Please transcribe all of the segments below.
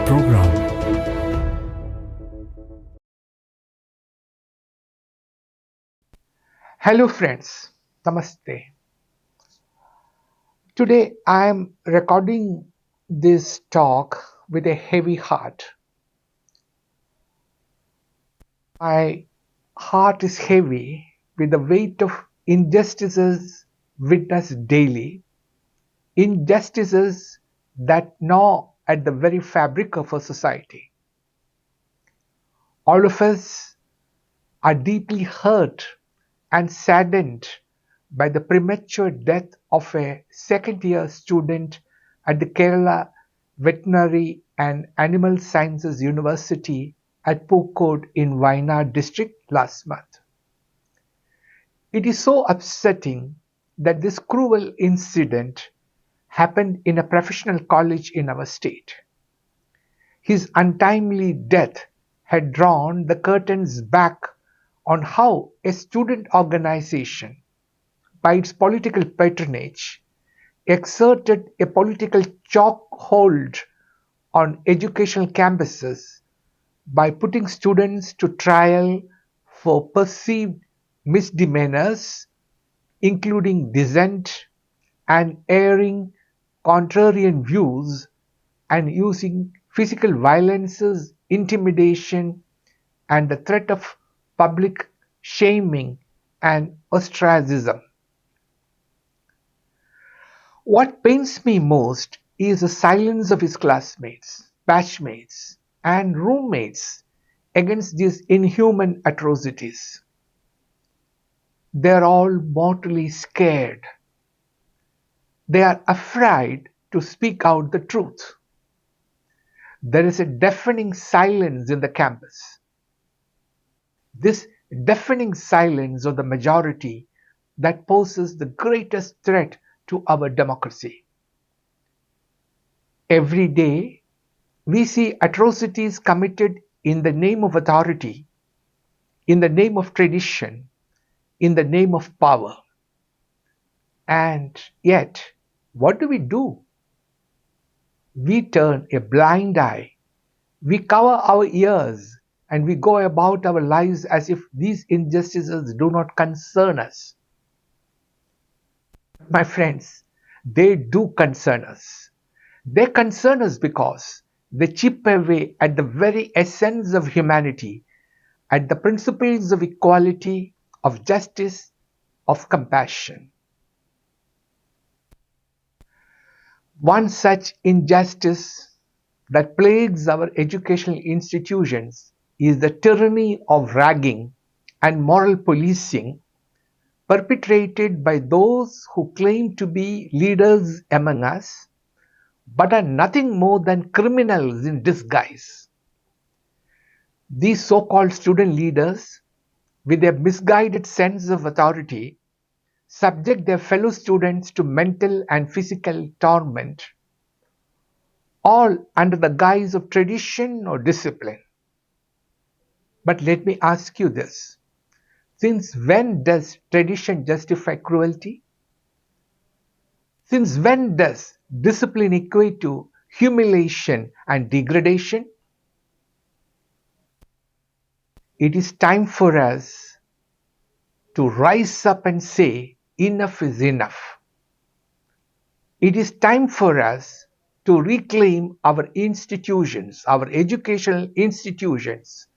program. Hello friends, Namaste. Today I am recording this talk with a heavy heart. My heart is heavy with the weight of injustices witnessed daily, injustices that gnaw at the very fabric of our society. All of us are deeply hurt and saddened by the premature death of a second year student at the Kerala Veterinary and Animal Sciences University at Pukkot in Wayanad district last month. It is so upsetting that this cruel incident happened in a professional college in our state. His untimely death had drawn the curtains back on how a student organization, by its political patronage, exerted a political chokehold on educational campuses by putting students to trial for perceived misdemeanors, including dissent and airing contrarian views, and using physical violences, intimidation, and the threat of public shaming and ostracism. What pains me most is the silence of his classmates, batchmates, and roommates against these inhuman atrocities. They are all mortally scared. They are afraid to speak out the truth. There is a deafening silence in the campus. This deafening silence of the majority that poses the greatest threat to our democracy. Every day, we see atrocities committed in the name of authority, in the name of tradition, in the name of power. And yet, what do? We turn a blind eye, we cover our ears, and we go about our lives as if these injustices do not concern us. My friends, they do concern us. They concern us because they chip away at the very essence of humanity, at the principles of equality, of justice, of compassion. One such injustice that plagues our educational institutions is the tyranny of ragging and moral policing perpetrated by those who claim to be leaders among us but are nothing more than criminals in disguise. These so called student leaders, with their misguided sense of authority, subject their fellow students to mental and physical torment, all under the guise of tradition or discipline. But let me ask you this: since when does tradition justify cruelty? Since when does discipline equate to humiliation and degradation? It is time for us to rise up and say, enough is enough. It is time for us to reclaim our institutions, our educational institutions,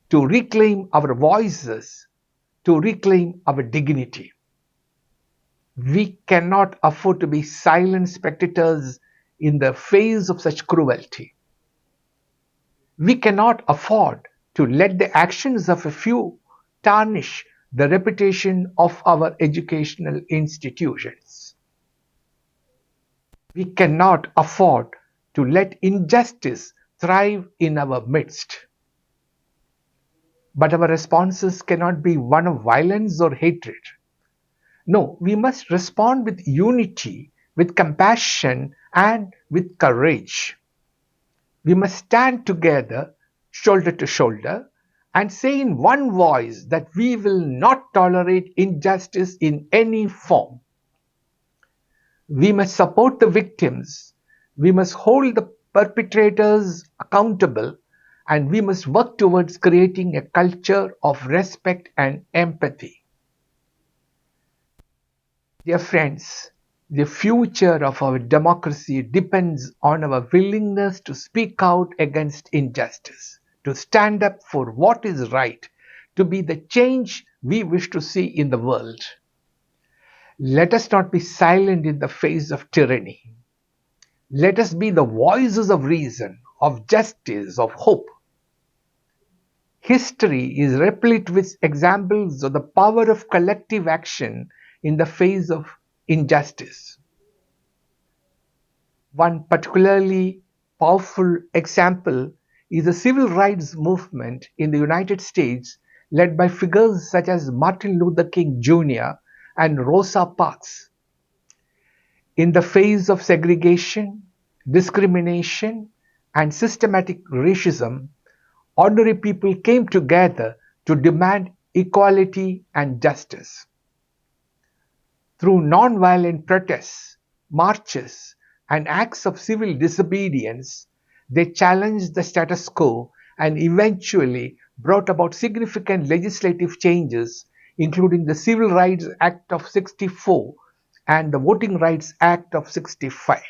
to reclaim our voices, to reclaim our dignity. We cannot afford to be silent spectators in the face of such cruelty. We cannot afford to let the actions of a few tarnish the reputation of our educational institutions. We cannot afford to let injustice thrive in our midst. But our responses cannot be one of violence or hatred. No, we must respond with unity, with compassion, and with courage. We must stand together, shoulder to shoulder, and say in one voice that we will not tolerate injustice in any form. We must support the victims. We must hold the perpetrators accountable, and we must work towards creating a culture of respect and empathy. Dear friends, the future of our democracy depends on our willingness to speak out against injustice, to stand up for what is right, to be the change we wish to see in the world. Let us not be silent in the face of tyranny. Let us be the voices of reason, of justice, of hope. History is replete with examples of the power of collective action in the face of injustice. One particularly powerful example is the civil rights movement in the United States, led by figures such as Martin Luther King Jr. and Rosa Parks. In the face of segregation, discrimination, and systematic racism, ordinary people came together to demand equality and justice. Through nonviolent protests, marches, and acts of civil disobedience, they challenged the status quo and eventually brought about significant legislative changes, including the Civil Rights Act of 64 and the Voting Rights Act of 65.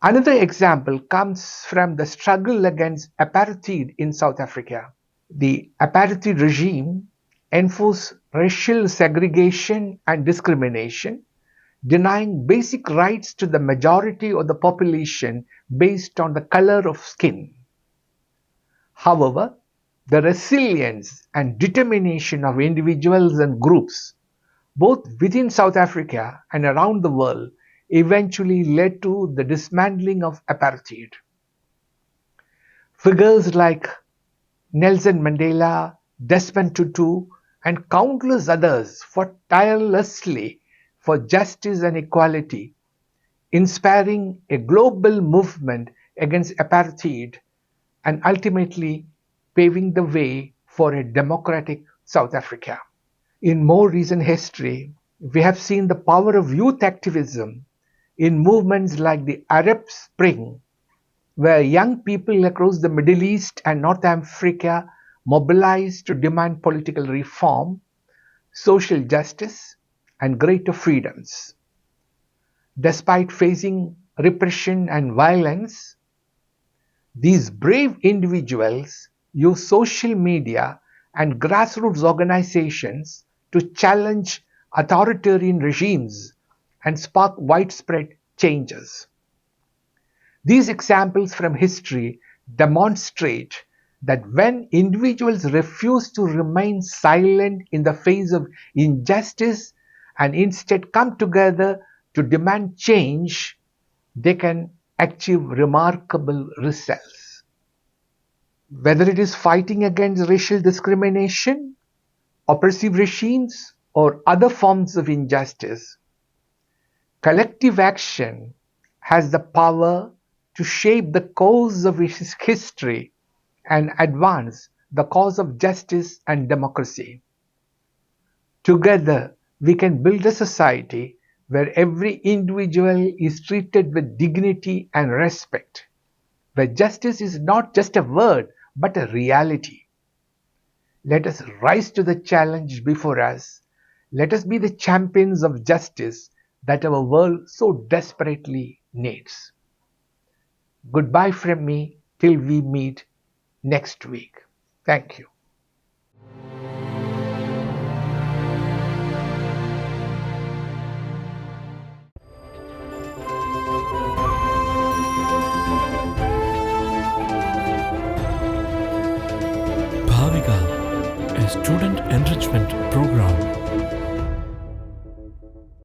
Another example comes from the struggle against apartheid in South Africa. The apartheid regime enforced racial segregation and discrimination, denying basic rights to the majority of the population based on the color of skin. However, the resilience and determination of individuals and groups, both within South Africa and around the world, eventually led to the dismantling of apartheid. Figures like Nelson Mandela, Desmond Tutu, and countless others fought tirelessly for justice and equality, inspiring a global movement against apartheid and ultimately paving the way for a democratic South Africa. In more recent history, we have seen the power of youth activism in movements like the Arab Spring, where young people across the Middle East and North Africa mobilized to demand political reform, social justice, and greater freedoms. Despite facing repression and violence, these brave individuals use social media and grassroots organizations to challenge authoritarian regimes and spark widespread changes. These examples from history demonstrate that when individuals refuse to remain silent in the face of injustice and instead come together to demand change, they can achieve remarkable results. Whether it is fighting against racial discrimination, oppressive regimes, or other forms of injustice, collective action has the power to shape the course of history and advance the cause of justice and democracy. Together, we can build a society where every individual is treated with dignity and respect, where justice is not just a word but a reality. Let us rise to the challenge before us. Let us be the champions of justice that our world so desperately needs. Goodbye from me till we meet next week. Thank you. Bhaavika, a student enrichment program.